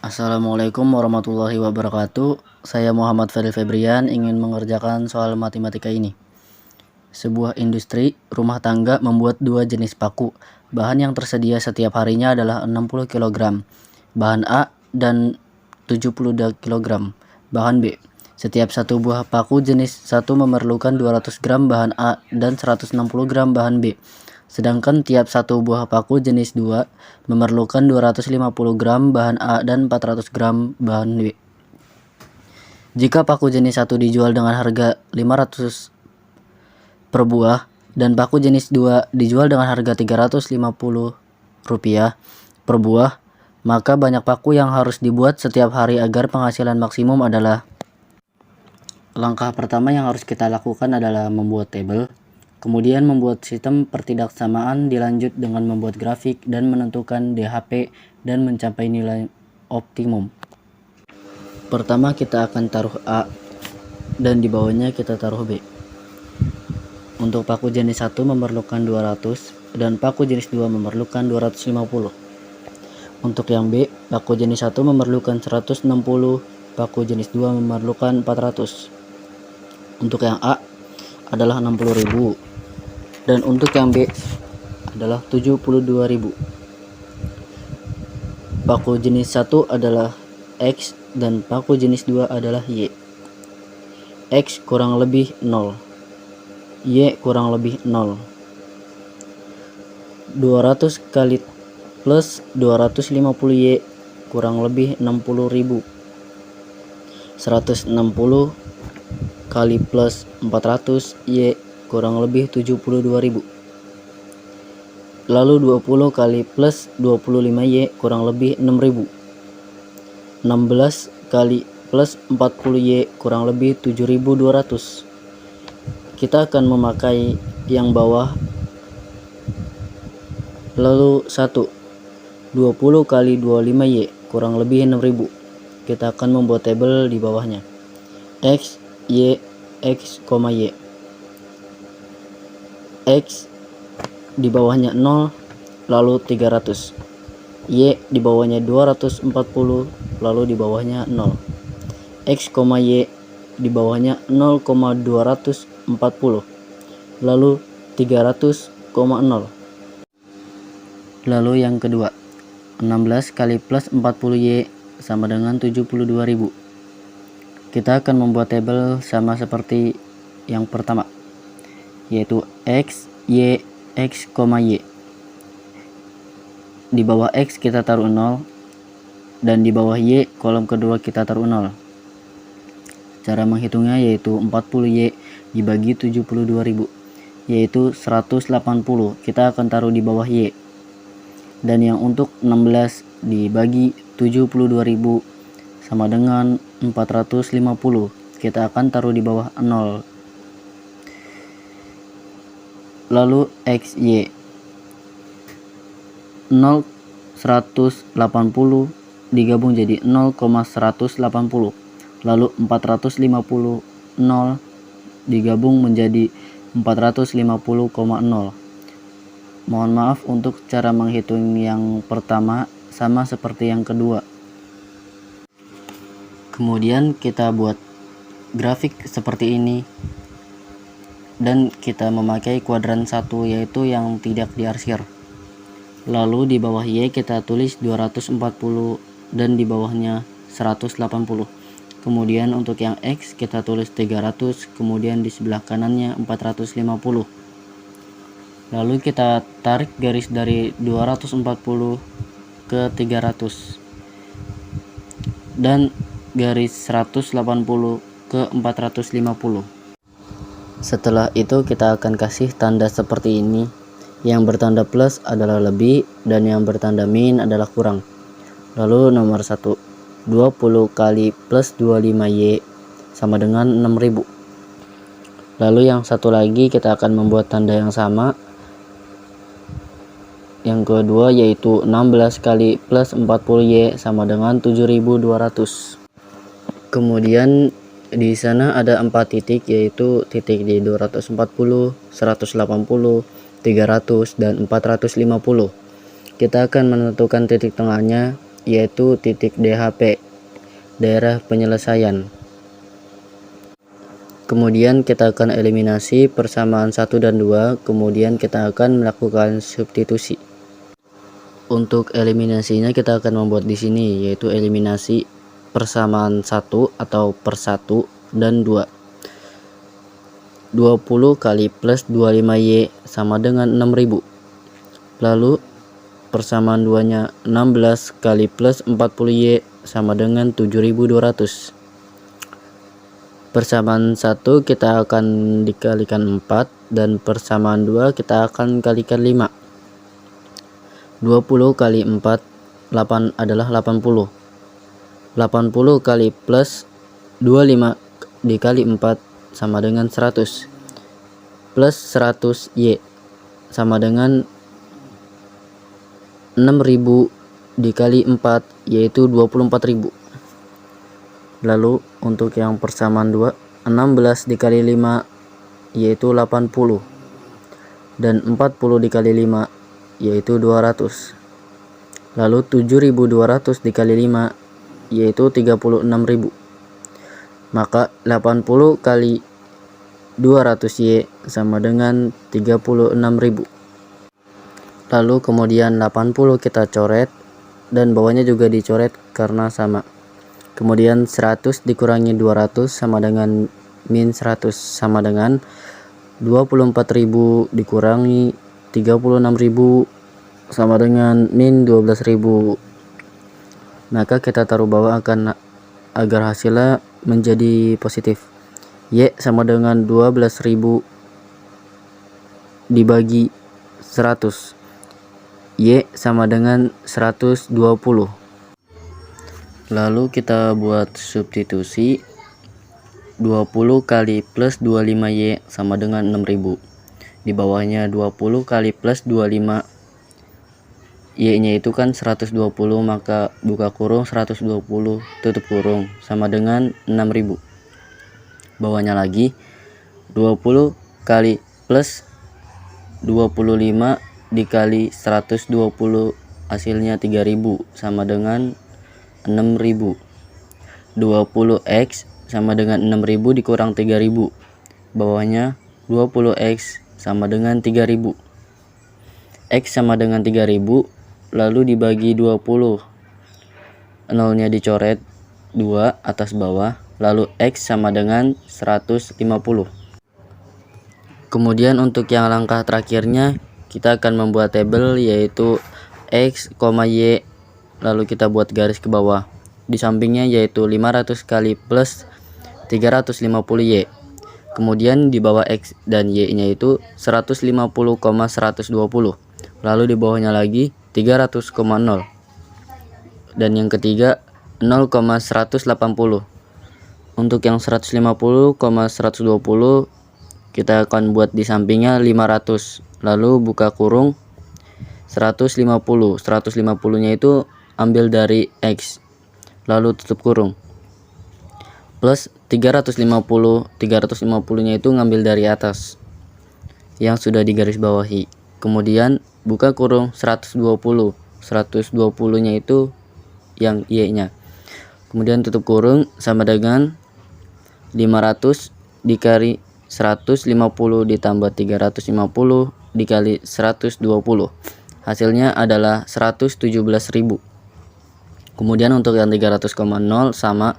Assalamualaikum warahmatullahi wabarakatuh. Saya Muhammad Ferry Febrian ingin mengerjakan soal matematika ini. Sebuah industri rumah tangga membuat dua jenis paku. Bahan yang tersedia setiap harinya adalah 60 kg. Bahan A dan 70 kg. Bahan B. Setiap satu buah paku jenis 1 memerlukan 200 gram bahan A dan 160 gram bahan B. Sedangkan tiap satu buah paku jenis 2 memerlukan 250 gram bahan A dan 400 gram bahan B. Jika paku jenis 1 dijual dengan harga 500 per buah dan paku jenis 2 dijual dengan harga 350 rupiah per buah, maka banyak paku yang harus dibuat setiap hari agar penghasilan maksimum adalah. Langkah pertama yang harus kita lakukan adalah membuat tabel. Kemudian membuat sistem pertidaksamaan, dilanjut dengan membuat grafik dan menentukan DHP dan mencapai nilai optimum. Pertama kita akan taruh A dan di bawahnya kita taruh B. Untuk paku jenis 1 memerlukan 200 dan paku jenis 2 memerlukan 250. Untuk yang B, paku jenis 1 memerlukan 160, paku jenis 2 memerlukan 400. Untuk yang A adalah 60.000 dan untuk yang B adalah 72.000. Paku jenis 1 adalah X dan paku jenis 2 adalah Y. X kurang lebih 0, Y kurang lebih 0. 200 kali plus 250Y kurang lebih 60.000. 160 kali plus 400Y kurang lebih 72.000. Lalu 20 kali plus 25Y kurang lebih 6.000. 16 kali plus 40Y kurang lebih 7.200. Kita akan memakai yang bawah. Lalu 1 20 kali 25Y kurang lebih 6.000. Kita akan membuat tabel di bawahnya. X, Y, X, Y. X di bawahnya 0 lalu 300, Y di bawahnya 240 lalu di bawahnya 0, X, Y di bawahnya 0,240 lalu 300,0. Lalu yang kedua, 16 kali plus 40Y sama dengan 72.000. Kita akan membuat tabel sama seperti yang pertama, yaitu X, Y, X, Y. Di bawah X kita taruh 0 dan di bawah Y kolom kedua kita taruh 0. Cara menghitungnya yaitu 40Y dibagi 72.000 yaitu 180. Kita akan taruh di bawah Y. Dan yang untuk 16 dibagi 72.000 sama dengan 450. Kita akan taruh di bawah 0. Lalu XY 0 180 digabung jadi 0,180, lalu 450 0 digabung menjadi 450,0. Mohon maaf untuk cara menghitung yang pertama sama seperti yang kedua. Kemudian kita buat grafik seperti ini dan kita memakai kuadran 1 yaitu yang tidak diarsir. Lalu di bawah Y kita tulis 240 dan di bawahnya 180. Kemudian untuk yang X kita tulis 300, kemudian di sebelah kanannya 450. Lalu kita tarik garis dari 240 ke 300 dan garis 180 ke 450. Setelah itu kita akan kasih tanda seperti ini. Yang bertanda plus adalah lebih dan yang bertanda min adalah kurang. Lalu nomor 1, 20 kali plus 25Y sama dengan 6.000. Lalu yang satu lagi kita akan membuat tanda yang sama. Yang kedua yaitu 16 kali plus 40Y sama dengan 7.200. Kemudian di sana ada 4 titik, yaitu titik di 240, 180, 300 dan 450. Kita akan menentukan titik tengahnya yaitu titik DHP, daerah penyelesaian. Kemudian kita akan eliminasi persamaan 1 dan 2, kemudian kita akan melakukan substitusi. Untuk eliminasinya kita akan membuat di sini, yaitu eliminasi persamaan 1 atau per 1 dan 2. 20 kali plus 25Y sama dengan 6000. Lalu persamaan 2-nya 16 kali plus 40Y sama dengan 7200. Persamaan 1 kita akan dikalikan 4 dan persamaan 2 kita akan kalikan 5. 20 kali 4 8 adalah 80. 80 kali plus 25 dikali 4 sama dengan 100. Plus 100Y sama dengan 6000 dikali 4 yaitu 24.000. Lalu untuk yang persamaan 2, 16 dikali 5 yaitu 80 dan 40 dikali 5 yaitu 200. Lalu 7200 dikali 5 yaitu 36.000. Maka 80 kali 200Y sama dengan 36.000. Lalu kemudian 80 kita coret dan bawahnya juga dicoret karena sama. Kemudian 100 dikurangi 200 sama dengan min 100 sama dengan 24.000 dikurangi 36.000 sama dengan min 12.000. Maka kita taruh bawah agar hasilnya menjadi positif. Y sama dengan 12.000 dibagi 100. Y sama dengan 120. Lalu kita buat substitusi. 20 kali plus 25Y sama dengan 6000. Di bawahnya 20 kali plus 25, Y-nya itu kan 120, maka buka kurung 120 tutup kurung sama dengan 6000. Bawahnya lagi 20 kali plus 25 dikali 120 hasilnya 3000 sama dengan 6000. 20x sama dengan 6000 dikurang 3000. Bawahnya 20x sama dengan 3000. X sama dengan 3000 lalu dibagi 20. Nolnya dicoret 2 atas bawah, lalu X sama dengan 150. Kemudian untuk yang langkah terakhirnya kita akan membuat tabel yaitu X, Y, lalu kita buat garis ke bawah. Di sampingnya yaitu 500 kali plus 350Y. Kemudian di bawah X dan Y nya itu 150,120. Lalu di bawahnya lagi 300,0. Dan yang ketiga 0,180. Untuk yang 150,120 kita akan buat di sampingnya 500. Lalu buka kurung 150. 150-nya itu ambil dari X. Lalu tutup kurung. Plus 350. 350-nya itu ngambil dari atas yang sudah digaris bawahi. Kemudian buka kurung 120. 120-nya itu yang Y-nya. Kemudian tutup kurung sama dengan 500 dikali 150 ditambah 350 dikali 120. Hasilnya adalah 117.000. Kemudian untuk yang 300,0 sama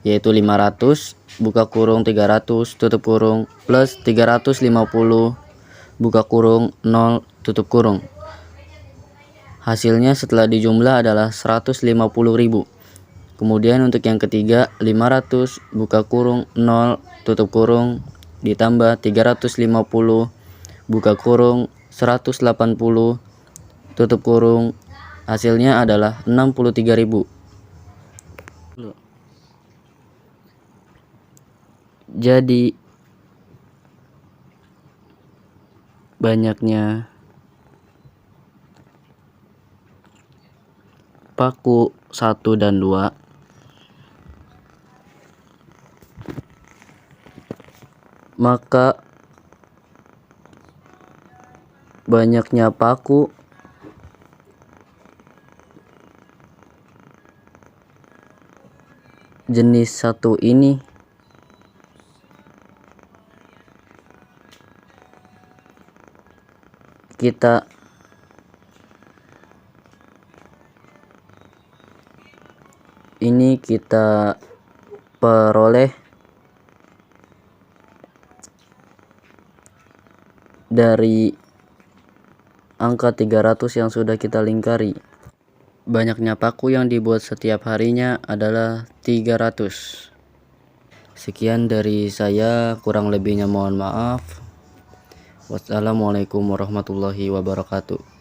yaitu 500 buka kurung 300 tutup kurung plus 350 buka kurung 0 tutup kurung. Hasilnya setelah dijumlah adalah 150.000. Kemudian untuk yang ketiga 500 buka kurung 0 tutup kurung ditambah 350 buka kurung 180 tutup kurung. Hasilnya adalah 63.000. Jadi banyaknya paku 1 dan 2 maka banyaknya paku jenis satu ini kita peroleh dari angka 300 yang sudah kita lingkari. Banyaknya paku yang dibuat setiap harinya adalah 300. Sekian dari saya, kurang lebihnya mohon maaf. Wassalamualaikum warahmatullahi wabarakatuh.